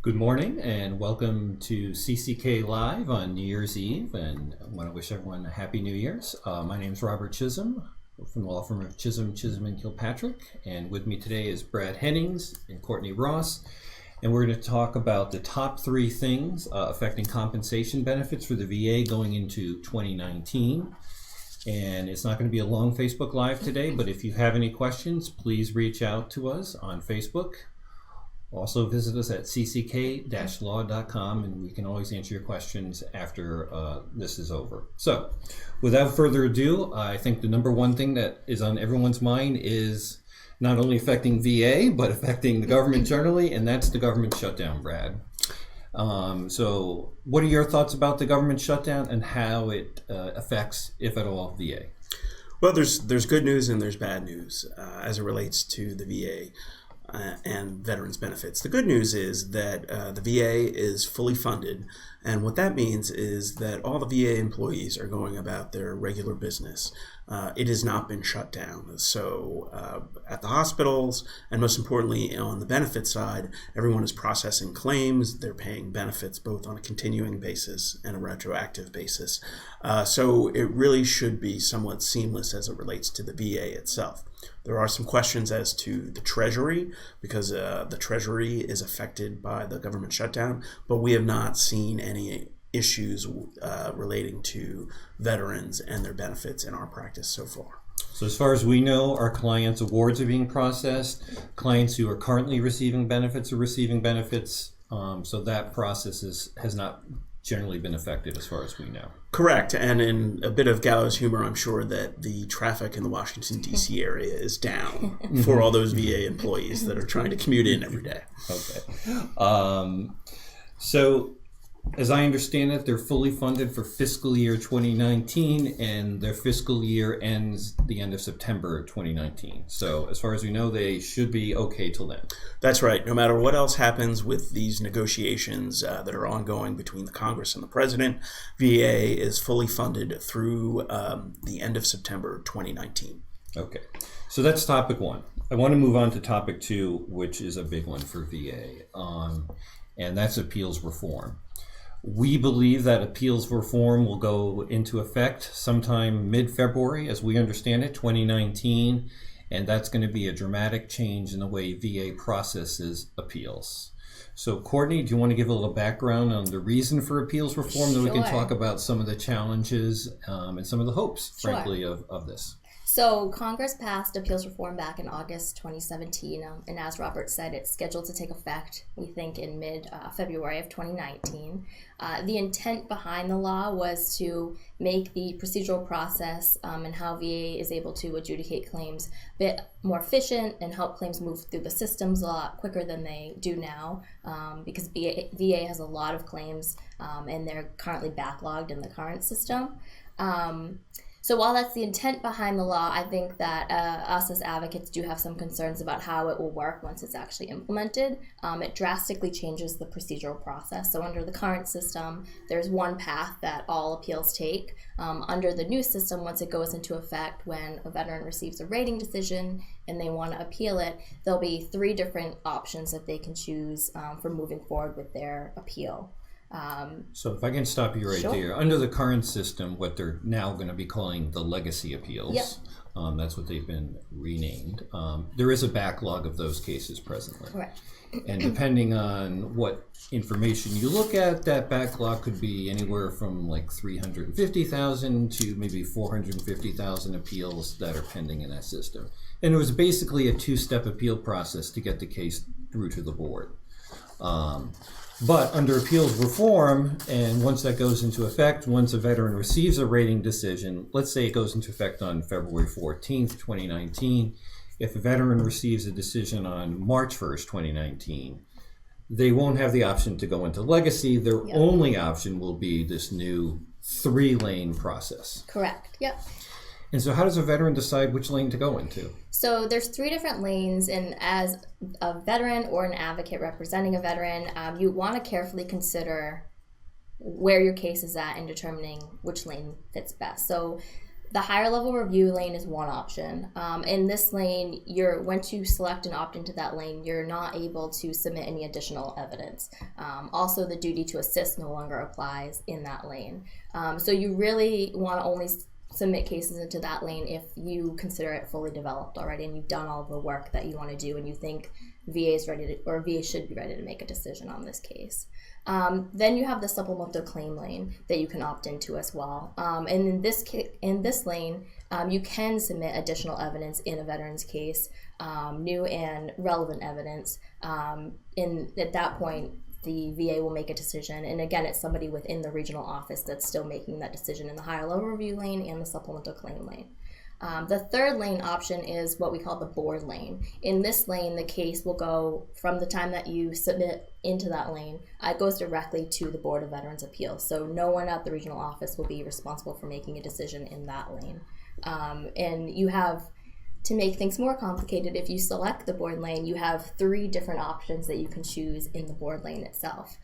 Good morning and welcome to CCK Live on New Year's Eve, and I want to wish everyone a Happy New Year's. My name is Robert Chisholm from the law firm of Chisholm, and Kilpatrick, and with me today is Brad Hennings and Courtney Ross, and we're going to talk about the top three things affecting compensation benefits for the VA going into 2019. And it's not going to be a long Facebook Live today, but if you have any questions, please reach out to us on Facebook. Also visit us at cck-law.com, and we can always answer your questions after this is over. So without further ado, I think the number one thing that is on everyone's mind is not only affecting VA, but affecting the government generally, and that's the government shutdown, Brad. So what are your thoughts about the government shutdown and how it affects, if at all, VA? Well, there's good news and there's bad news as it relates to the VA. And veterans benefits. The good news is that the VA is fully funded, and what that means is that all the VA employees are going about their regular business. It has not been shut down. So at the hospitals, and most importantly on the benefit side, everyone is processing claims. They're paying benefits both on a continuing basis and a retroactive basis. So it really should be somewhat seamless as it relates to the VA itself. There are some questions as to the Treasury, because the Treasury is affected by the government shutdown, but we have not seen any issues relating to veterans and their benefits in our practice so far. So as far as we know, our clients' awards are being processed. Clients who are currently receiving benefits are receiving benefits. So that process has not generally been affected as far as we know. Correct. And in a bit of gallows humor, I'm sure that the traffic in the Washington, D.C. area is down for all those VA employees that are trying to commute in every day. Okay. So as I understand it, they're fully funded for fiscal year 2019, and their fiscal year ends the end of September 2019. So as far as we know, they should be okay till then. That's right. No matter what else happens with these negotiations that are ongoing between the Congress and the President, VA is fully funded through the end of September 2019. Okay. So that's topic one. I want to move on to topic two, which is a big one for VA, and that's appeals reform. We believe that appeals reform will go into effect sometime mid-February, as we understand it, 2019, and that's going to be a dramatic change in the way VA processes appeals. So, Courtney, do you want to give a little background on the reason for appeals reform? Then we can talk about some of the challenges and some of the hopes, frankly, of this. So Congress passed appeals reform back in August 2017, and as Robert said, it's scheduled to take effect, we think, in mid-February of 2019. The intent behind the law was to make the procedural process and how VA is able to adjudicate claims a bit more efficient and help claims move through the systems a lot quicker than they do now, because VA has a lot of claims and they're currently backlogged in the current system. So while that's the intent behind the law, I think that us as advocates do have some concerns about how it will work once it's actually implemented. It drastically changes the procedural process. So under the current system, there's one path that all appeals take. Under the new system, once it goes into effect, when a veteran receives a rating decision and they want to appeal it, there'll be three different options that they can choose for moving forward with their appeal. So if I can stop you right there, under the current system, what they're now going to be calling the legacy appeals, that's what they've been renamed, there is a backlog of those cases presently. Correct. And depending on what information you look at, that backlog could be anywhere from like 350,000 to maybe 450,000 appeals that are pending in that system. And it was basically a two-step appeal process to get the case through to the board. But under appeals reform, and once that goes into effect, once a veteran receives a rating decision, let's say it goes into effect on February 14th, 2019, if a veteran receives a decision on March 1st, 2019, they won't have the option to go into legacy. Their only option will be this new 3-lane process. Correct, yep. And so how does a veteran decide which lane to go into? So there's 3 different lanes, and as a veteran or an advocate representing a veteran, you want to carefully consider where your case is at in determining which lane fits best. So The higher level review lane is one option. In this lane, once you select and opt into that lane, you're not able to submit any additional evidence. Also, the duty to assist no longer applies in that lane. So you really want to only submit cases into that lane if you consider it fully developed already and you've done all the work that you want to do and you think VA should be ready to make a decision on this case. Then you have the supplemental claim lane that you can opt into as well. And in this lane, you can submit additional evidence in a veteran's case, new and relevant evidence. At that point, the VA will make a decision. And again, it's somebody within the regional office that's still making that decision in the higher level review lane and the supplemental claim lane. The third lane option is what we call the board lane. In this lane, the case will go from the time that you submit into that lane, it goes directly to the Board of Veterans Appeals. So no one at the regional office will be responsible for making a decision in that lane. And you have, to make things more complicated, if you select the board lane, you have 3 different options that you can choose in the board lane itself.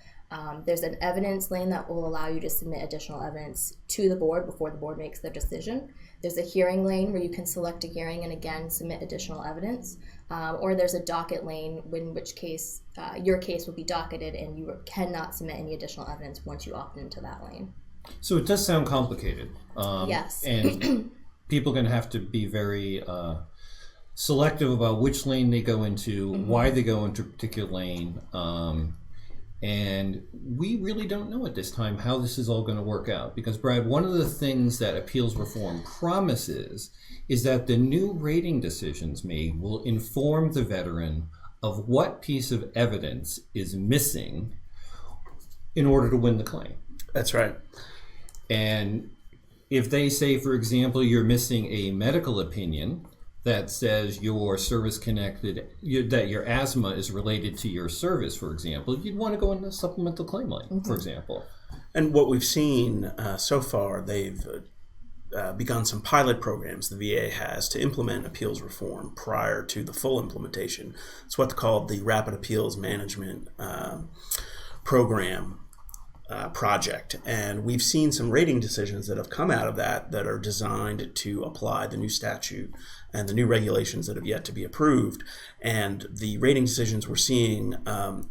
There's an evidence lane that will allow you to submit additional evidence to the board before the board makes their decision. There's a hearing lane where you can select a hearing and again submit additional evidence. Or there's a docket lane, in which case your case will be docketed and you cannot submit any additional evidence once you opt into that lane. So it does sound complicated. Yes. And people are going to have to be very selective about which lane they go into, why they go into a particular lane. And we really don't know at this time how this is all going to work out. Because, Brad, one of the things that appeals reform promises is that the new rating decisions made will inform the veteran of what piece of evidence is missing in order to win the claim. That's right. And if they say, for example, you're missing a medical opinion that says you're service-connected, that your asthma is related to your service, for example, you'd want to go in the supplemental claim lane, for example. And what we've seen so far, they've begun some pilot programs the VA has to implement appeals reform prior to the full implementation. It's what's called the Rapid Appeals Management Program project. And we've seen some rating decisions that have come out of that are designed to apply the new statute and the new regulations that have yet to be approved. And the rating decisions we're seeing,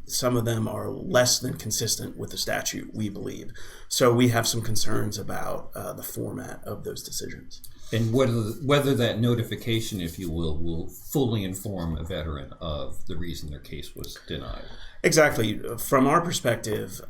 some of them are less than consistent with the statute, we believe. So we have some concerns about the format of those decisions. And whether that notification, if you will fully inform a veteran of the reason their case was denied. Exactly. From our perspective,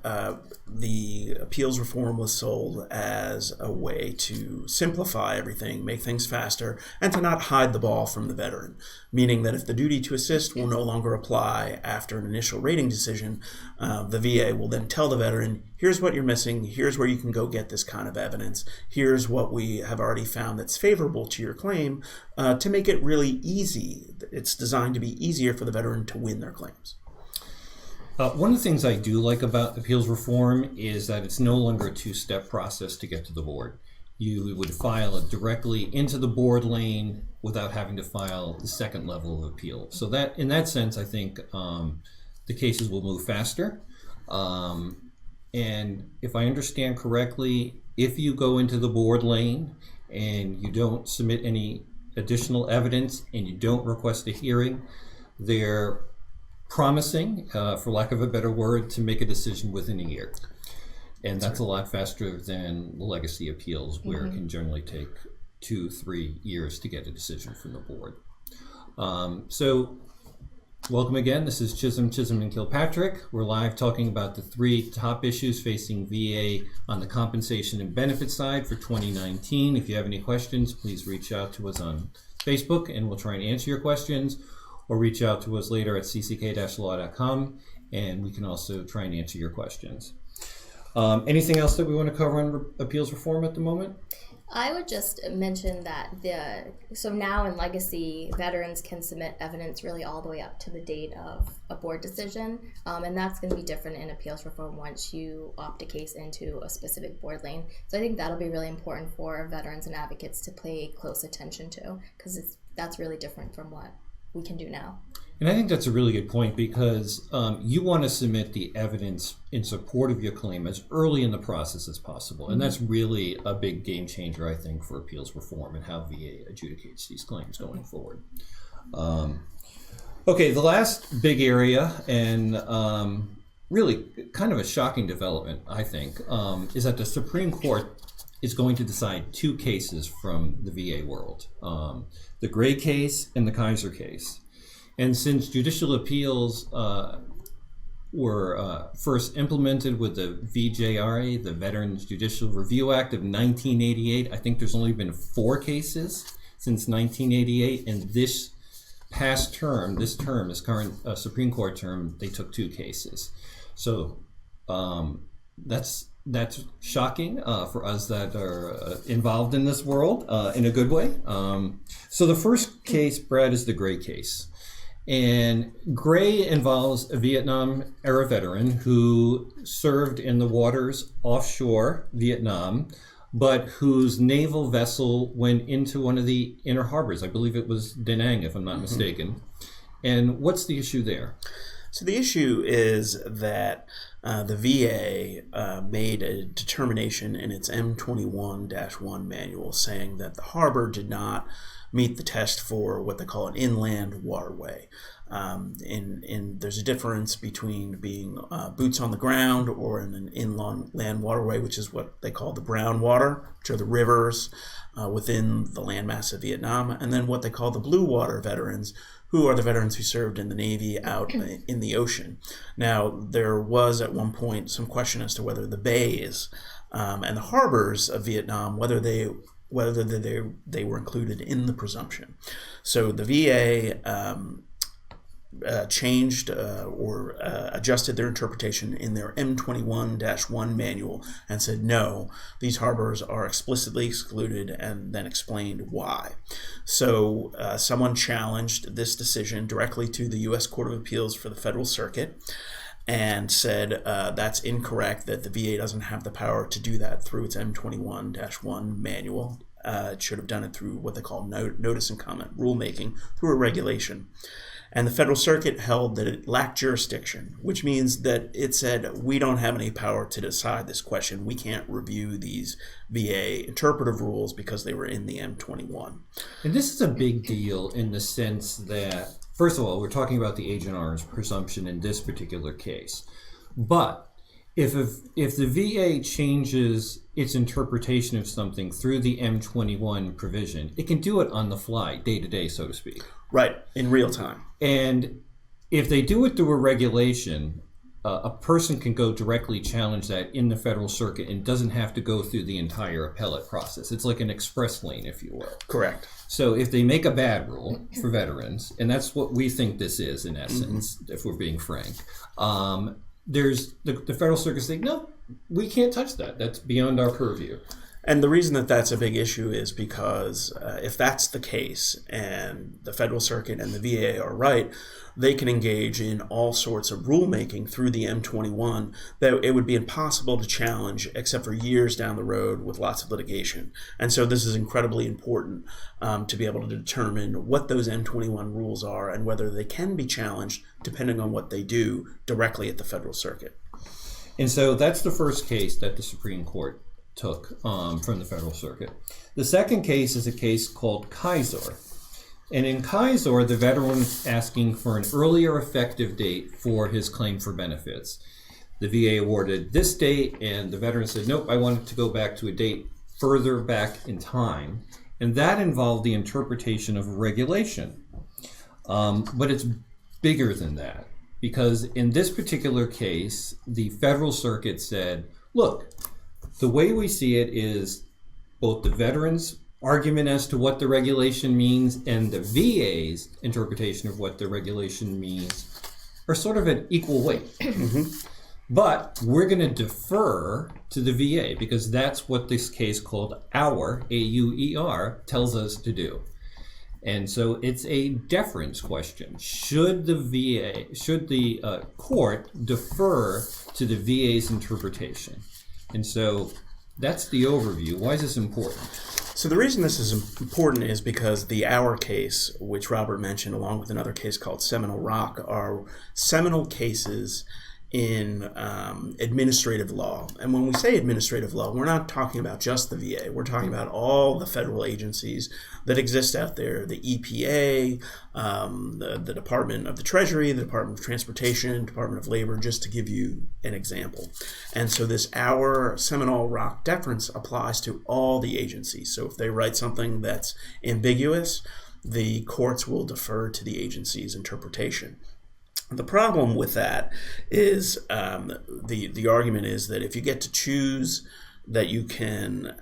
the appeals reform was sold as a way to simplify everything, make things faster, and to not hide the ball from the veteran, meaning that if the duty to assist will no longer apply after an initial rating decision, the VA will then tell the veteran, here's what you're missing, here's where you can go get this kind of evidence, here's what we have already found that's favorable to your claim, to make it really easy. It's designed to be easier for the veteran to win their claims. One of the things I do like about appeals reform is that it's no longer a 2-step process to get to the board. You would file it directly into the board lane without having to file the second level of appeal. So that, in that sense, I think the cases will move faster. And if I understand correctly, if you go into the board lane and you don't submit any additional evidence and you don't request a hearing, they're promising, for lack of a better word, to make a decision within a year. And that's a lot faster than legacy appeals, where it can generally take 2-3 years to get a decision from the board. So welcome again. This is Chisholm, and Kilpatrick. We're live talking about the 3 top issues facing VA on the compensation and benefit side for 2019. If you have any questions, please reach out to us on Facebook and we'll try and answer your questions, or reach out to us later at cck-law.com and we can also try and answer your questions. Anything else that we want to cover on appeals reform at the moment? I would just mention that so now in legacy, veterans can submit evidence really all the way up to the date of a board decision, and that's going to be different in appeals reform once you opt a case into a specific board lane. So I think that'll be really important for veterans and advocates to pay close attention to, because that's really different from what we can do now. And I think that's a really good point because you want to submit the evidence in support of your claim as early in the process as possible. And that's really a big game changer, I think, for appeals reform and how VA adjudicates these claims going forward. Okay, the last big area, and really kind of a shocking development, I think, is that the Supreme Court is going to decide two cases from the VA world, the Gray case and the Kisor case. And since judicial appeals were first implemented with the VJRA, the Veterans Judicial Review Act of 1988, I think there's only been 4 cases since 1988. And this past term, this current Supreme Court term, they took 2 cases. So that's shocking for us that are involved in this world in a good way. So the first case, Brad, is the Gray case. And Gray involves a Vietnam-era veteran who served in the waters offshore Vietnam, but whose naval vessel went into one of the inner harbors. I believe it was Da Nang, if I'm not mistaken. And what's the issue there? So the issue is that the VA made a determination in its M21-1 manual saying that the harbor did not meet the test for what they call an inland waterway. There's a difference between being boots on the ground or in an inland waterway, which is what they call the brown water, which are the rivers within the landmass of Vietnam, and then what they call the blue water veterans, who are the veterans who served in the Navy out in the ocean. Now, there was at one point some question as to whether the bays and the harbors of Vietnam, whether they were included in the presumption. So the VA changed or adjusted their interpretation in their M21-1 manual and said, no, these harbors are explicitly excluded, and then explained why. So someone challenged this decision directly to the U.S. Court of Appeals for the Federal Circuit and said that's incorrect, that the VA doesn't have the power to do that through its M21-1 manual. It should have done it through what they call notice and comment rulemaking, through a regulation. And the Federal Circuit held that it lacked jurisdiction, which means that it said, we don't have any power to decide this question. We can't review these VA interpretive rules because they were in the M21. And this is a big deal in the sense that, first of all, we're talking about the Agent Orange presumption in this particular case. But if the VA changes its interpretation of something through the M21 provision, it can do it on the fly, day to day, so to speak. Right, in real time. And if they do it through a regulation, a person can go directly challenge that in the Federal Circuit and doesn't have to go through the entire appellate process. It's like an express lane, if you will. Correct. So if they make a bad rule for veterans, and that's what we think this is in essence, if we're being frank, there's the Federal Circuit saying, no, we can't touch that. That's beyond our purview. And the reason that that's a big issue is because if that's the case and the Federal Circuit and the VA are right, they can engage in all sorts of rulemaking through the M21 that it would be impossible to challenge except for years down the road with lots of litigation. And so this is incredibly important to be able to determine what those M21 rules are and whether they can be challenged depending on what they do directly at the Federal Circuit. And so that's the first case that the Supreme Court took from the Federal Circuit. The second case is a case called Kisor. And in Kisor, the veteran was asking for an earlier effective date for his claim for benefits. The VA awarded this date, and the veteran said, nope, I want it to go back to a date further back in time. And that involved the interpretation of a regulation. But it's bigger than that, because in this particular case, the Federal Circuit said, look, the way we see it is both the veteran's argument as to what the regulation means and the VA's interpretation of what the regulation means are sort of an equal weight. But we're going to defer to the VA because that's what this case called Auer, A-U-E-R, tells us to do. And so it's a deference question. Should the court defer to the VA's interpretation? And so that's the overview. Why is this important? So the reason this is important is because the Auer case, which Robert mentioned, along with another case called Seminole Rock, are seminal cases in administrative law. And when we say administrative law, we're not talking about just the VA. We're talking about all the federal agencies that exist out there, the EPA, the Department of the Treasury, the Department of Transportation, Department of Labor, just to give you an example. And so this Auer Seminole Rock deference applies to all the agencies. So if they write something that's ambiguous, the courts will defer to the agency's interpretation. The problem with that is the argument is that if you get to choose that you can,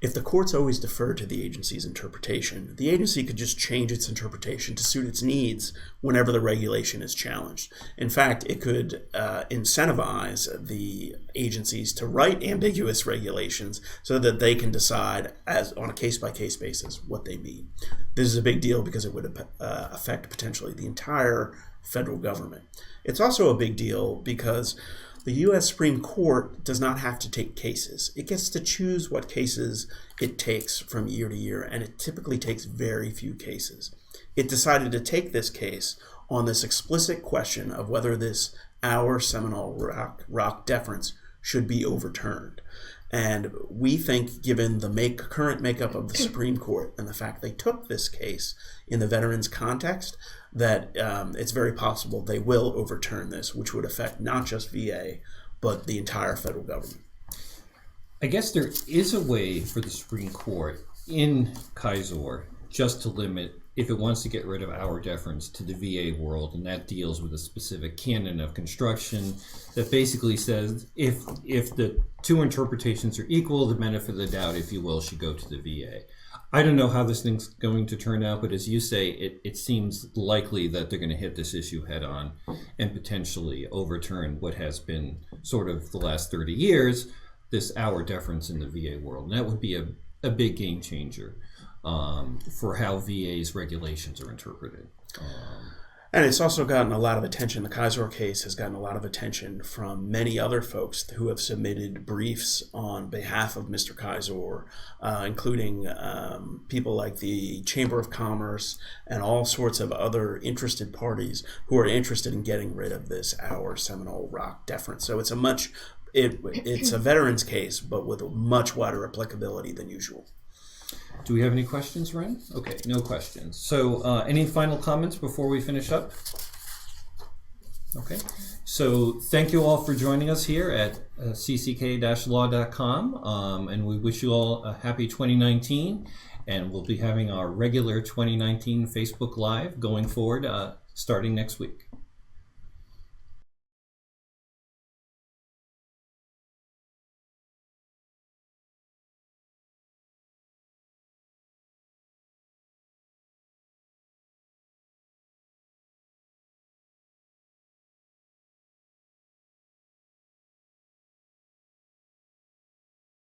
if the courts always defer to the agency's interpretation, the agency could just change its interpretation to suit its needs whenever the regulation is challenged. In fact, it could incentivize the agencies to write ambiguous regulations so that they can decide as on a case-by-case basis what they mean. This is a big deal because it would affect potentially the entire federal government. It's also a big deal because the U.S. Supreme Court does not have to take cases. It gets to choose what cases it takes from year to year, and it typically takes very few cases. It decided to take this case on this explicit question of whether this Auer Seminole Rock deference should be overturned. And we think, given the current makeup of the Supreme Court and the fact they took this case in the veterans context, that it's very possible they will overturn this, which would affect not just VA, but the entire federal government. I guess there is a way for the Supreme Court in Kisor just to limit, if it wants to get rid of Auer deference, to the VA world, and that deals with a specific canon of construction that basically says if the two interpretations are equal, the benefit of the doubt, if you will, should go to the VA. I don't know how this thing's going to turn out, but as you say, it seems likely that they're going to hit this issue head on and potentially overturn what has been sort of the last 30 years, this Auer deference in the VA world. And that would be a big game changer for how VA's regulations are interpreted. And it's also gotten a lot of attention. The Kisor case has gotten a lot of attention from many other folks who have submitted briefs on behalf of Mr. Kisor, including people like the Chamber of Commerce and all sorts of other interested parties who are interested in getting rid of this Auer Seminole Rock deference. So it's it's a veterans case, but with a much wider applicability than usual. Do we have any questions, Ren? Okay, no questions. So any final comments before we finish up? Okay, so thank you all for joining us here at cck-law.com, and we wish you all a happy 2019, and we'll be having our regular 2019 Facebook Live going forward starting next week.